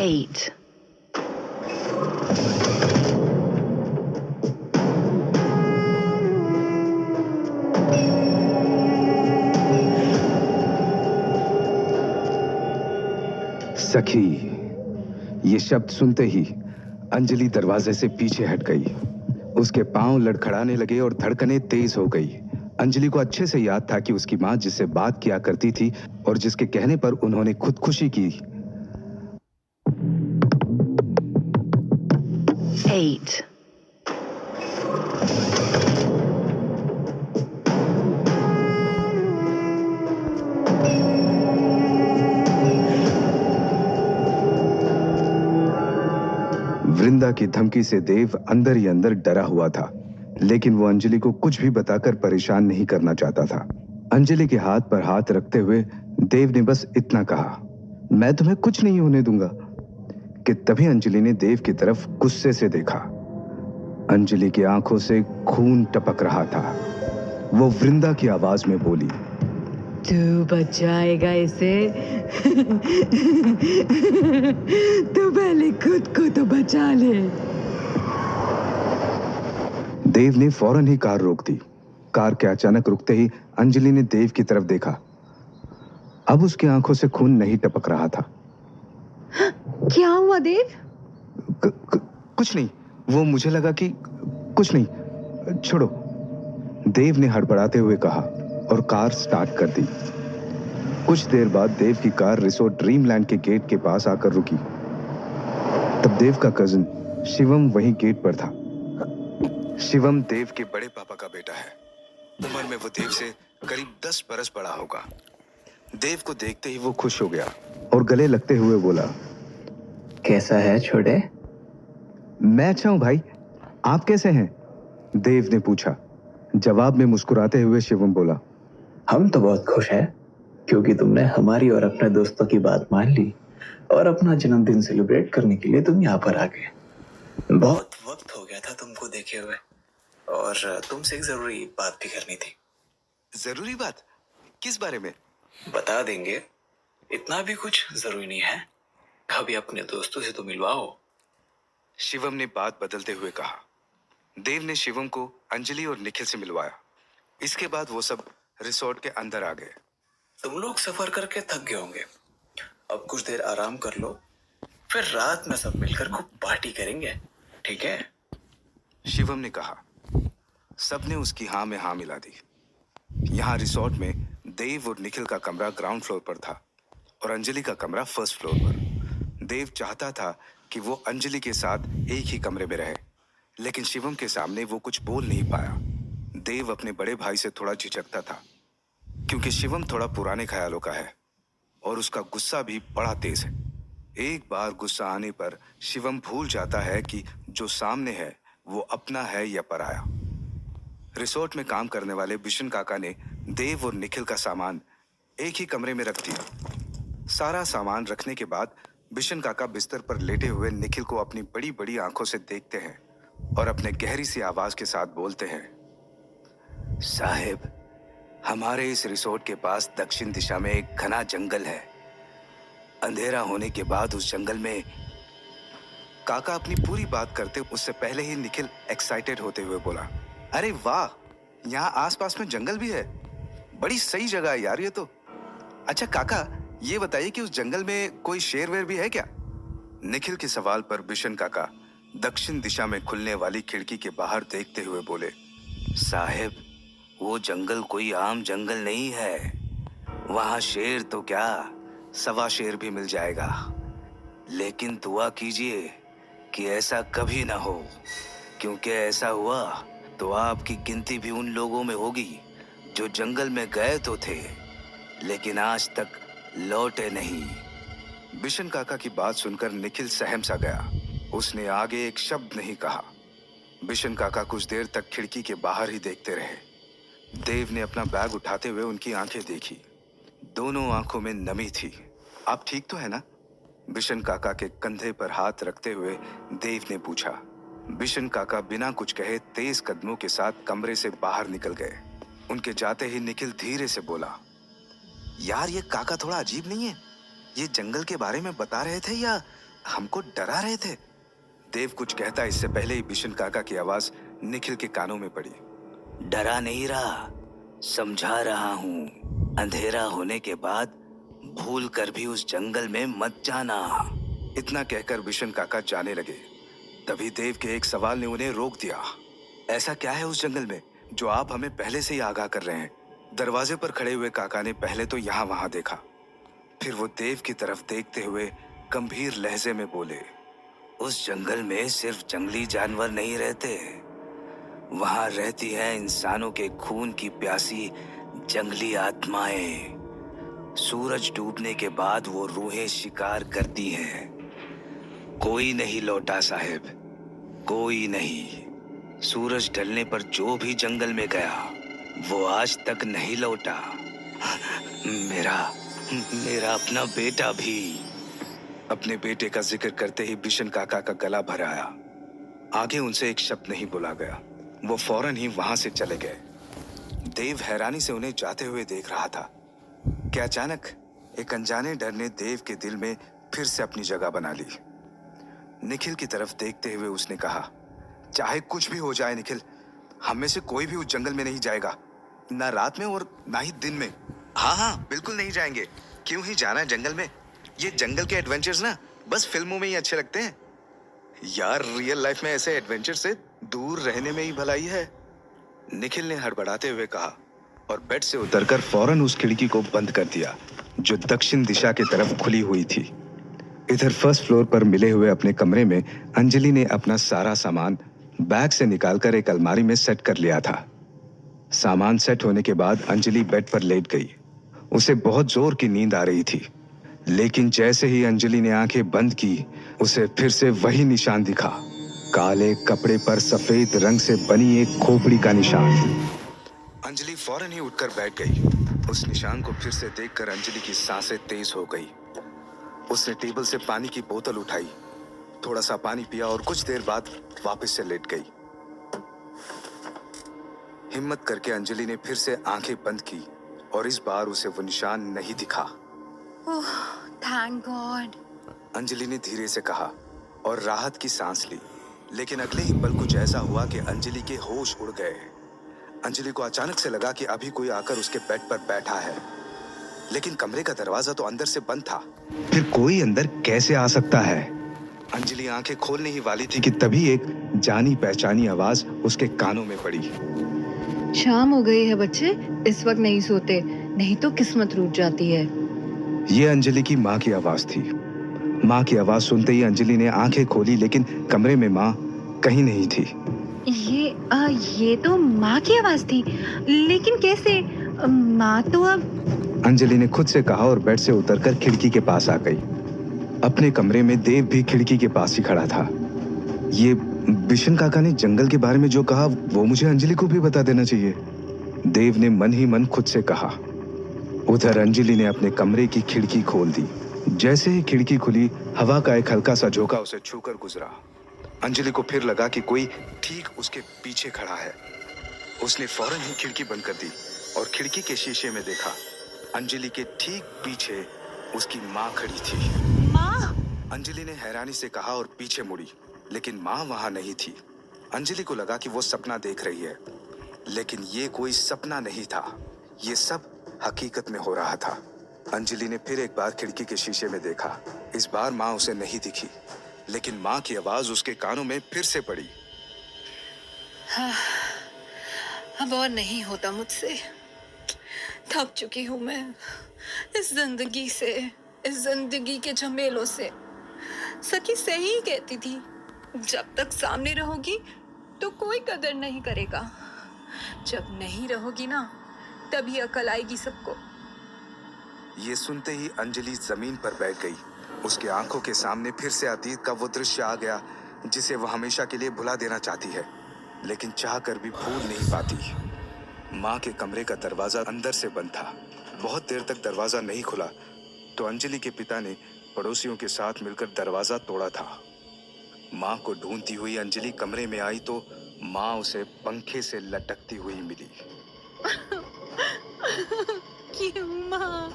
8. सखी, ये शब्द सुनते ही अंजलि दरवाजे से पीछे हट गई। उसके पांव लड़खड़ाने लगे और धड़कनें तेज हो गई। अंजलि को अच्छे से याद था कि उसकी मां जिससे बात किया करती थी और जिसके कहने पर उन्होंने खुदकुशी की। 8. वृंदा की धमकी से देव अंदर ही अंदर डरा हुआ था, लेकिन वो अंजलि को कुछ भी बताकर परेशान नहीं करना चाहता था। अंजलि के हाथ पर हाथ रखते हुए देव ने बस इतना कहा, मैं तुम्हें कुछ नहीं होने दूंगा। कि तभी अंजलि ने देव की तरफ गुस्से से देखा। अंजलि की आंखों से खून टपक रहा था। वो वृंदा की आवाज में बोली, तू बचाएगा इसे? तू पहले खुद को तो बचा ले। देव ने फौरन ही कार रोक दी। कार के अचानक रुकते ही अंजलि ने देव की तरफ देखा। अब उसकी आंखों से खून नहीं टपक रहा था। क्या हुआ देव? कुछ नहीं, वो मुझे लगा कि कुछ नहीं, छोड़ो, देव ने हड़बड़ाते हुए कहा और कार स्टार्ट कर दी। कुछ देर बाद देव की कार रिसोर्ट ड्रीमलैंड के गेट के पास आकर रुकी। तब देव का कजिन शिवम वहीं गेट पर था। शिवम देव के बड़े पापा का बेटा है। उम्र में वो देव से करीब 10 बरस बड़ा होगा। देव को देखते ही वो खुश हो गया और गले लगते हुए बोला, कैसा है छोटे? मैं अच्छा हूं भाई, आप कैसे हैं? देव ने पूछा। जवाब में मुस्कुराते हुए शिवम बोला, हम तो बहुत खुश हैं क्योंकि तुमने हमारी और अपने दोस्तों की बात मान ली और अपना जन्मदिन सेलिब्रेट करने के लिए तुम यहाँ पर आ गए। बहुत वक्त हो गया था तुमको देखे हुए और तुमसे एक जरूरी बात भी करनी थी। जरूरी बात? किस बारे में? बता देंगे, इतना भी कुछ जरूरी नहीं है। कभी अपने दोस्तों से तो मिलवाओ। शिवम ने बात बदलते हुए कहा। देव ने शिवम को अंजलि और निखिल से मिलवाया। इसके बाद वो सब रिसोर्ट के अंदर आ गए। तुम लोग सफर करके थक गए होंगे, अब कुछ देर आराम कर लो, फिर रात में सब मिलकर खूब पार्टी करेंगे, ठीक है? शिवम ने कहा। सबने उसकी हाँ में हाँ मिला दी। यहाँ रिसोर्ट में देव और निखिल का कमरा ग्राउंड फ्लोर पर था और अंजलि का कमरा फर्स्ट फ्लोर पर। देव चाहता था कि वो अंजलि के साथ एक ही कमरे में रहे, लेकिन शिवम के सामने वो कुछ बोल नहीं पाया। देव अपने बड़े भाई से थोड़ा झिझकता था क्योंकि शिवम थोड़ा पुराने ख्यालों का है और उसका गुस्सा भी बड़ा तेज है। एक बार गुस्सा आने पर शिवम भूल जाता है कि जो सामने है वो अपना है या पराया। रिसोर्ट में काम करने वाले बिशन काका ने देव और निखिल का सामान एक ही कमरे में रख दिया। सारा सामान रखने के बाद बिशन काका बिस्तर पर लेटे हुए निखिल को अपनी बड़ी बड़ी आंखों से देखते हैं और अपने गहरी सी आवाज के साथ बोलते हैं, साहिब, हमारे इस रिसोर्ट के पास दक्षिण दिशा में एक घना जंगल है। अंधेरा होने के बाद उस जंगल में। काका अपनी पूरी बात करते उससे पहले ही निखिल एक्साइटेड होते हुए बोला, अरे वाह, यहाँ आसपास में जंगल भी है। बड़ी सही जगह है यार ये तो। अच्छा काका, ये बताइए कि उस जंगल में कोई शेर वेर भी है क्या? निखिल के सवाल पर बिशन काका दक्षिण दिशा में खुलने वाली खिड़की के बाहर देखते हुए बोले, साहिब, वो जंगल कोई आम जंगल नहीं है। वहां शेर तो क्या, 1.25 शेर भी मिल जाएगा। लेकिन दुआ कीजिए कि ऐसा कभी ना हो, क्योंकि ऐसा हुआ तो आपकी गिनती भी उन लोगों में होगी जो जंगल में गए तो थे लेकिन आज तक लौटे नहीं। बिशन काका की बात सुनकर निखिल सहम सा गया। उसने आगे एक शब्द नहीं कहा। बिशन काका कुछ देर तक खिड़की के बाहर ही देखते रहे। देव ने अपना बैग उठाते हुए उनकी आंखें देखी। दोनों आंखों में नमी थी। आप ठीक तो है ना? बिशन काका के कंधे पर हाथ रखते हुए देव ने पूछा। बिशन काका बिना कुछ कहे तेज कदमों के साथ कमरे से बाहर निकल गए। उनके जाते ही निखिल धीरे से बोला, यार ये काका थोड़ा अजीब नहीं है? ये जंगल के बारे में बता रहे थे या हमको डरा रहे थे। देव कुछ कहता इससे पहले ही बिशन काका की आवाज निखिल के कानों में पड़ी। डरा नहीं रहा, समझा रहा हूँ। अंधेरा होने के बाद भूल कर भी उस जंगल में मत जाना। इतना कहकर बिशन काका जाने लगे। तभी देव के एक सवाल ने उन्हें रोक दिया। ऐसा क्या है उस जंगल में जो आप हमें पहले से ही आगाह कर रहे हैं? दरवाजे पर खड़े हुए काका ने पहले तो यहाँ वहां देखा, फिर वो देव की तरफ देखते हुए गंभीर लहजे में बोले, उस जंगल में सिर्फ जंगली जानवर नहीं रहते, वहां रहती हैं इंसानों के खून की प्यासी जंगली आत्माएं। सूरज डूबने के बाद वो रूहें शिकार करती हैं। कोई नहीं लौटा साहिब, कोई नहीं। सूरज ढलने पर जो भी जंगल में गया वो आज तक नहीं लौटा। मेरा अपना बेटा भी। अपने बेटे का जिक्र करते ही बिशन काका का गला भर आया। आगे उनसे एक शब्द नहीं बोला गया। वो फौरन ही वहां से चले गए। देव हैरानी से उन्हें जाते हुए देख रहा था कि अचानक एक अनजाने डर ने देव के दिल में फिर से अपनी जगह बना ली। निखिल की तरफ देखते हुए उसने कहा, चाहे कुछ भी हो जाए निखिल, हम में से कोई भी उस जंगल में नहीं जाएगा, ना रात में और ना ही दिन में। हाँ, बिल्कुल नहीं जाएंगे। क्यों ही जाना है जंगल में? ये जंगल के एडवेंचर्स ना बस फिल्मों में ही अच्छे लगते हैं यार। रियल लाइफ में ऐसे एडवेंचर से दूर रहने में ही भलाई है। निखिल ने हड़बड़ाते हुए कहा और बेड से उतरकर फौरन उस खिड़की को बंद कर दिया जो दक्षिण दिशा की तरफ खुली हुई थी। इधर फर्स्ट फ्लोर पर मिले हुए अपने कमरे में अंजलि ने अपना सारा सामान बैग से निकालकर एक अलमारी में सेट कर लिया था। सामान सेट होने के बाद अंजलि बेड पर लेट गई। उसे बहुत जोर की नींद आ रही थी, लेकिन जैसे ही अंजलि ने आंखें बंद की, उसे फिर से वही निशान दिखा। काले कपड़े पर सफेद रंग से बनी एक खोपड़ी का निशान। अंजलि फौरन ही उठकर बैठ गई। उस निशान को फिर से देखकर अंजलि की सांसें तेज हो गई। उसने टेबल से पानी की बोतल उठाई, थोड़ा सा पानी पिया और कुछ देर बाद वापस से लेट गई। हिम्मत करके अंजलि ने फिर से आंखें बंद की और इस बार उसे वो निशान नहीं दिखा। ओह, थैंक गॉड। अंजलि ने धीरे से कहा और राहत की सांस ली। लेकिन अगले ही पल कुछ ऐसा हुआ कि अंजलि के होश उड़ गए। अंजलि को अचानक से लगा कि अभी कोई आकर उसके बेड पर बैठा है, लेकिन कमरे का दरवाजा तो अंदर से बंद था। फिर कोई अंदर कैसे आ सकता है? अंजलि आंखें खोलने ही वाली थी कि तभी एक जानी पहचानी आवाज उसके कानों में पड़ी। शाम हो गई है बच्चे, इस वक्त नहीं सोते, नहीं तो किस्मत रूठ जाती है। ये अंजलि की माँ की आवाज थी। माँ की आवाज सुनते ही अंजलि ने आंखें खोली, लेकिन कमरे में माँ कहीं नहीं थी। ये तो माँ की आवाज थी, लेकिन कैसे? माँ तो अब... अंजलि ने खुद से कहा और बेड से उतरकर खिड़की के पास आ गई। अपने कमरे में देव भी खिड़की के पास ही खड़ा था। ये बिशन काका ने जंगल के बारे में जो कहा वो मुझे अंजलि को भी बता देना चाहिए, देव ने मन ही मन खुद से कहा। उधर अंजलि ने अपने कमरे की खिड़की खोल दी। जैसे ही खिड़की खुली, हवा का एक हल्का सा झोंका उसे छूकर गुजरा। अंजलि को फिर लगा कि कोई ठीक उसके पीछे खड़ा है। उसने फौरन ही खिड़की बंद कर दी और खिड़की के शीशे में देखा। अंजलि के ठीक पीछे उसकी माँ खड़ी थी। माँ! अंजलि ने हैरानी से कहा और पीछे मुड़ी, लेकिन माँ वहां नहीं थी। अंजलि को लगा कि वो सपना देख रही है, लेकिन ये कोई सपना नहीं था, ये सब हकीकत में हो रहा था। अंजलि ने फिर एक बार खिड़की के शीशे में देखा। इस बार माँ उसे नहीं दिखी, लेकिन माँ की आवाज उसके कानों में फिर से पड़ी। हाँ, अब और नहीं होता मुझसे। थक चुकी हूँ मैं इस जिंदगी से, इस जिंदगी के झमेलों से। सखी सही कहती थी, जब तक सामने रहोगी तो कोई कदर नहीं करेगा, जब नहीं रहोगी ना तभी अकल आएगी सबको। ये सुनते ही अंजलि जमीन पर बैठ गई। उसके आंखों के सामने फिर से अतीत का वो दृश्य आ गया जिसे वह हमेशा के लिए भुला देना चाहती है, लेकिन चाह कर भी भूल नहीं पाती। माँ के कमरे का दरवाजा अंदर से बंद था। बहुत देर तक दरवाजा नहीं खुला तो अंजलि के पिता ने पड़ोसियों के साथ मिलकर दरवाजा तोड़ा था। माँ को ढूंढती हुई अंजलि कमरे में आई तो माँ उसे पंखे से लटकती हुई मिली। क्यों माँ?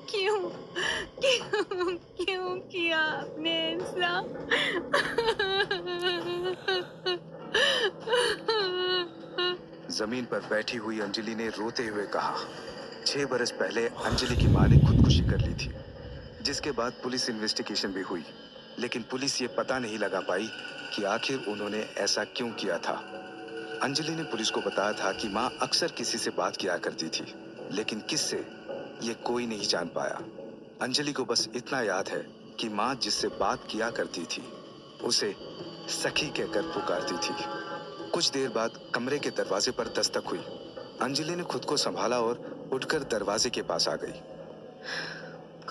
क्यों? क्यों किया आपने ऐसा? जमीन पर बैठी हुई अंजलि ने रोते हुए कहा, 6 बरस पहले अंजलि की मां ने खुदकुशी कर ली थी, जिसके बाद पुलिस इन्वेस्टिगेशन भी हुई, लेकिन पुलिस ये पता नहीं लगा पाई कि आखिर उन्होंने ऐसा क्यों किया था। अंजलि ने पुलिस को बताया था कि मां अक्सर किसी से बात किया करती थी, लेकिन किससे ये कोई नहीं जान पाया। अंजलि को बस इतना याद है कि मां जिससे बात किया करती थी उसे सखी कहकर पुकारती थी। कुछ देर बाद कमरे के दरवाजे पर दस्तक हुई। अंजलि ने खुद को संभाला और उठकर दरवाजे के पास आ गई।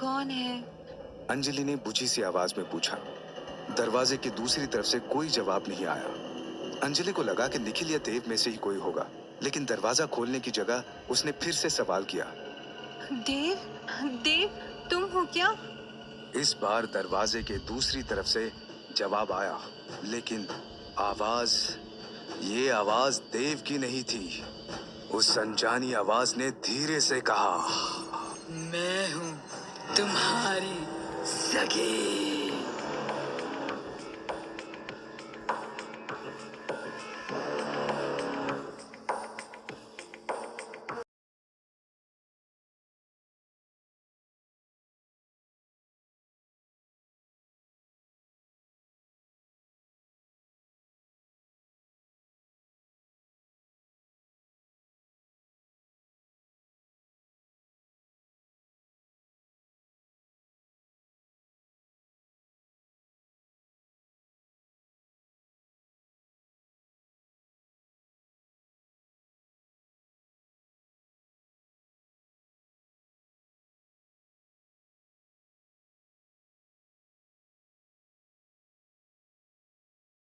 कौन है? अंजलि ने बुझी सी आवाज में पूछा। दरवाजे की दूसरी तरफ से कोई जवाब नहीं आया। अंजलि को लगा कि निखिल या देव में से ही कोई होगा, लेकिन दरवाजा खोलने की जगह उसने फिर से सवाल किया। देव, देव तुम हो क्या? इस बार दरवाजे के दूसरी तरफ से जवाब आया, लेकिन ये आवाज देव की नहीं थी। उस अनजानी आवाज ने धीरे से कहा, मैं हूँ तुम्हारी सखी।